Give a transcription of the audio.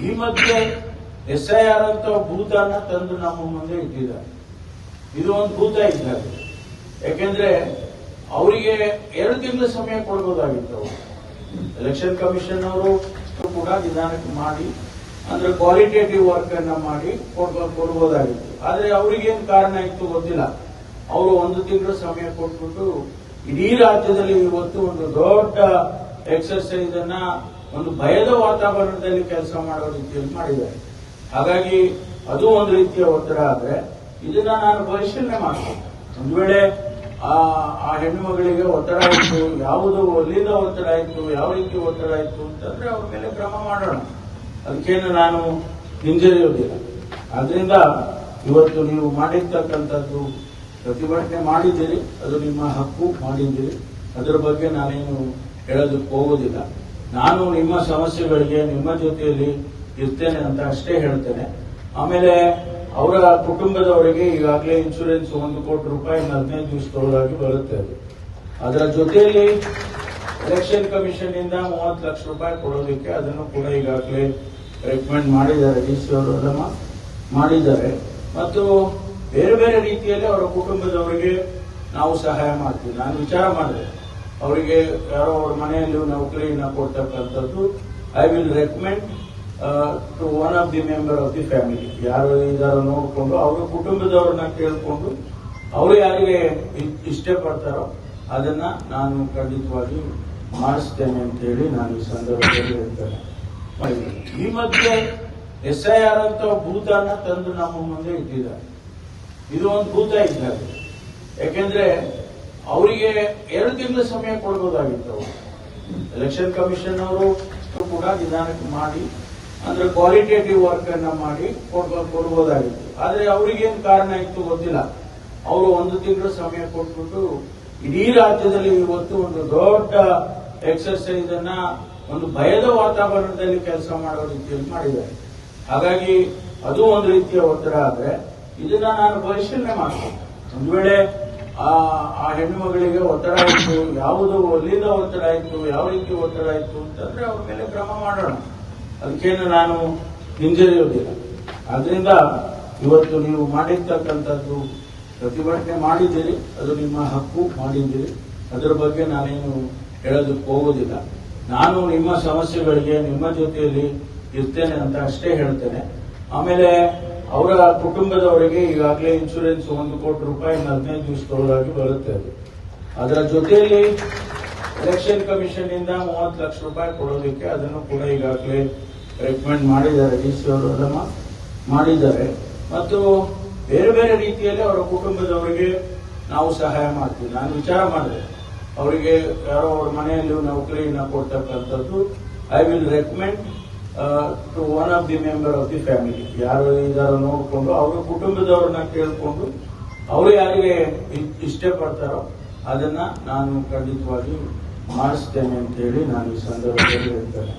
ಈ ಮಧ್ಯೆ SIR ಅಂತ ಭೂತನ ತಂದು ನಮ್ಮ ಮುಂದೆ ಇಟ್ಟಿದ್ದಾರೆ. ಇದು ಒಂದು ಭೂತ ಇದ್ದಾಗ, ಯಾಕೆಂದ್ರೆ ಅವರಿಗೆ 2 ತಿಂಗಳ ಸಮಯ ಕೊಡಬಹುದಾಗಿತ್ತು. ಎಲೆಕ್ಷನ್ ಕಮಿಷನ್ ಅವರು ಕೂಡ ನಿಧಾನಕ್ಕೆ ಮಾಡಿ, ಅಂದ್ರೆ ಕ್ವಾಲಿಟೇಟಿವ್ ವರ್ಕ್ ಅನ್ನ ಮಾಡಿ ಕೊಡಬಹುದಾಗಿತ್ತು. ಆದ್ರೆ ಅವ್ರಿಗೇನು ಕಾರಣ ಇತ್ತು ಗೊತ್ತಿಲ್ಲ. ಅವರು 1 ತಿಂಗಳ ಸಮಯ ಕೊಟ್ಬಿಟ್ಟು ಇಡೀ ರಾಜ್ಯದಲ್ಲಿ ಇವತ್ತು ಒಂದು ದೊಡ್ಡ ಎಕ್ಸರ್ಸೈಸ್ ಅನ್ನ ಒಂದು ಭಯದ ವಾತಾವರಣದಲ್ಲಿ ಕೆಲಸ ಮಾಡೋ ರೀತಿಯಲ್ಲಿ ಮಾಡಿದ್ದಾರೆ. ಹಾಗಾಗಿ ಅದು ಒಂದು ರೀತಿಯ ಒತ್ತಡ. ಆದ್ರೆ ಇದನ್ನ ನಾನು ಪರಿಶೀಲನೆ ಮಾಡ್ತೀನಿ. ಒಂದು ವೇಳೆ ಆ ಹೆಣ್ಣು ಮಗಳಿಗೆ ಒತ್ತಡ ಇತ್ತು, ಯಾವುದು ಅಲ್ಲಿಂದ ಒತ್ತಡ ಇತ್ತು, ಯಾವ ರೀತಿ ಒತ್ತಡ ಇತ್ತು ಅಂತಂದ್ರೆ ಅವ್ರ ಮೇಲೆ ಕ್ರಮ ಮಾಡೋಣ. ಅದಕ್ಕೇನು ನಾನು ಹಿಂಜರಿಯೋದಿಲ್ಲ. ಆದ್ರಿಂದ ಇವತ್ತು ನೀವು ಮಾಡಿರ್ತಕ್ಕಂಥದ್ದು ಪ್ರತಿಭಟನೆ ಮಾಡಿದ್ದೀರಿ, ಅದು ನಿಮ್ಮ ಹಕ್ಕು, ಮಾಡಿದ್ದೀರಿ. ಅದರ ಬಗ್ಗೆ ನಾನೇನು ಹೇಳೋದಕ್ಕೆ ಹೋಗೋದಿಲ್ಲ. ನಾನು ನಿಮ್ಮ ಸಮಸ್ಯೆಗಳಿಗೆ ನಿಮ್ಮ ಜೊತೆಯಲ್ಲಿ ಇರ್ತೇನೆ ಅಂತ ಅಷ್ಟೇ ಹೇಳ್ತೇನೆ. ಆಮೇಲೆ ಅವರ ಕುಟುಂಬದವರಿಗೆ ಈಗಾಗಲೇ ಇನ್ಶೂರೆನ್ಸ್ 1 ಕೋಟಿ ರೂಪಾಯಿ 15 ದಿವಸದೊಳಗಾಗಿ ಬರುತ್ತೆ. ಅದು ಅದರ ಜೊತೆಯಲ್ಲಿ ಎಲೆಕ್ಷನ್ ಕಮಿಷನ್ ಇಂದ 30 ಲಕ್ಷ ರೂಪಾಯಿ ಕೊಡೋದಕ್ಕೆ ಅದನ್ನು ಕೂಡ ಈಗಾಗಲೇ ರೆಕಮೆಂಡ್ ಮಾಡಿದ್ದಾರೆ, DC ಅವರೆಲ್ಲ ಮಾಡಿದ್ದಾರೆ. ಮತ್ತು ಬೇರೆ ಬೇರೆ ರೀತಿಯಲ್ಲಿ ಅವರ ಕುಟುಂಬದವರಿಗೆ ನಾವು ಸಹಾಯ ಮಾಡ್ತೀವಿ. ನಾನು ವಿಚಾರ ಮಾಡಿದೆ, ಅವರಿಗೆ ಯಾರೋ ಅವ್ರ ಮನೆಯಲ್ಲಿ ನೌಕರಿನ ಕೊಡ್ತಕ್ಕಂಥದ್ದು I will recommend to one of the member of the family. ಯಾರು ಇದಾರೋ ನೋಡಿಕೊಂಡು ಅವರ ಕುಟುಂಬದವ್ರನ್ನ ಕೇಳಿಕೊಂಡು ಅವರು ಯಾರಿಗೆ ಇಷ್ಟಪಡ್ತಾರೋ ಅದನ್ನ ನಾನು ಖಂಡಿತವಾಗಿ ಮಾಡಿಸ್ತೇನೆ ಅಂತ ಹೇಳಿ ನಾನು ಈ ಸಂದರ್ಭದಲ್ಲಿ ಹೇಳ್ತೇನೆ. ಈ ಮಧ್ಯೆ SIR ಅಂತ ಭೂತನ ತಂದು ನಮ್ಮ ಮುಂದೆ ಇಟ್ಟಿದ್ದಾರೆ. ಇದು ಒಂದು ಭೂತ ಇದ್ದಾಗ, ಯಾಕೆಂದ್ರೆ ಅವರಿಗೆ 2 ತಿಂಗಳ ಸಮಯ ಕೊಡಬಹುದಾಗಿತ್ತು. ಎಲೆಕ್ಷನ್ ಕಮಿಷನ್ ಅವರು ಕೂಡ ನಿಧಾನಕ್ಕೆ ಮಾಡಿ, ಅಂದ್ರೆ ಕ್ವಾಲಿಟೇಟಿವ್ ವರ್ಕ್ ಅನ್ನ ಮಾಡಿ ಕೊಡಬಹುದಾಗಿತ್ತು. ಆದ್ರೆ ಅವ್ರಿಗೇನು ಕಾರಣ ಇತ್ತು ಗೊತ್ತಿಲ್ಲ. ಅವರು 1 ತಿಂಗಳ ಸಮಯ ಕೊಟ್ಬಿಟ್ಟು ಇಡೀ ರಾಜ್ಯದಲ್ಲಿ ಇವತ್ತು ಒಂದು ದೊಡ್ಡ ಎಕ್ಸರ್ಸೈಸ್ ಅನ್ನ ಒಂದು ಭಯದ ವಾತಾವರಣದಲ್ಲಿ ಕೆಲಸ ಮಾಡೋ ರೀತಿಯಲ್ಲಿ ಮಾಡಿದ್ದಾರೆ. ಹಾಗಾಗಿ ಅದು ಒಂದು ರೀತಿಯ ಒತ್ತಡ. ಆದ್ರೆ ಇದನ್ನ ನಾನು ಪರಿಶೀಲನೆ ಮಾಡ್ತೀನಿ. ಒಂದು ವೇಳೆ ಆ ಹೆಣ್ಣು ಮಗಳಿಗೆ ಒತ್ತಡ ಇತ್ತು, ಯಾವುದು ಅಲ್ಲಿಂದ ಒತ್ತಡ ಇತ್ತು, ಯಾವ ರೀತಿ ಒತ್ತಡ ಇತ್ತು ಅಂತಂದ್ರೆ ಅವ್ರ ಮೇಲೆ ಕ್ರಮ ಮಾಡೋಣ. ಅದಕ್ಕೇನು ನಾನು ಹಿಂಜರಿಯೋದಿಲ್ಲ. ಆದ್ರಿಂದ ಇವತ್ತು ನೀವು ಮಾಡಿರ್ತಕ್ಕಂಥದ್ದು ಪ್ರತಿಭಟನೆ ಮಾಡಿದ್ದೀರಿ, ಅದು ನಿಮ್ಮ ಹಕ್ಕು, ಮಾಡಿದ್ದೀರಿ. ಅದರ ಬಗ್ಗೆ ನಾನೇನು ಹೇಳೋದಕ್ಕೆ ಹೋಗೋದಿಲ್ಲ. ನಾನು ನಿಮ್ಮ ಸಮಸ್ಯೆಗಳಿಗೆ ನಿಮ್ಮ ಜೊತೆಯಲ್ಲಿ ಇರ್ತೇನೆ ಅಂತ ಅಷ್ಟೇ ಹೇಳ್ತೇನೆ. ಆಮೇಲೆ ಅವರ ಕುಟುಂಬದವರಿಗೆ ಈಗಾಗಲೇ ಇನ್ಶೂರೆನ್ಸ್ 1 ಕೋಟಿ ರೂಪಾಯಿ 15 ದಿವಸದೊಳಗಾಗಿ ಬರುತ್ತೆ. ಅದು ಅದರ ಜೊತೆಯಲ್ಲಿ ಎಲೆಕ್ಷನ್ ಕಮಿಷನ್ ಇಂದ 30 ಲಕ್ಷ ರೂಪಾಯಿ ಕೊಡೋದಕ್ಕೆ ಅದನ್ನು ಕೂಡ ಈಗಾಗಲೇ ರೆಕಮೆಂಡ್ ಮಾಡಿದ್ದಾರೆ, DC ಅವರೆಲ್ಲ ಮಾಡಿದ್ದಾರೆ. ಮತ್ತು ಬೇರೆ ಬೇರೆ ರೀತಿಯಲ್ಲಿ ಅವರ ಕುಟುಂಬದವರಿಗೆ ನಾವು ಸಹಾಯ ಮಾಡ್ತೀವಿ. ನಾನು ವಿಚಾರ ಮಾಡಿದೆ, ಅವರಿಗೆ ಯಾರೋ ಅವ್ರ ಮನೆಯಲ್ಲಿ ನೌಕರಿನ ಕೊಡ್ತಕ್ಕಂಥದ್ದು I will recommend to one of the member of the family. ಯಾರು ಇದಾರೋ ನೋಡಿಕೊಂಡು ಅವರ ಕುಟುಂಬದವ್ರನ್ನ ಕೇಳಿಕೊಂಡು ಅವರು ಯಾರಿಗೆ ಇಷ್ಟಪಡ್ತಾರೋ ಅದನ್ನ ನಾನು ಖಂಡಿತವಾಗಿ ಮಾಡಿಸ್ತೇನೆ ಅಂತ ಹೇಳಿ ನಾನು ಈ ಸಂದರ್ಭದಲ್ಲಿ ಹೇಳ್ತೇನೆ.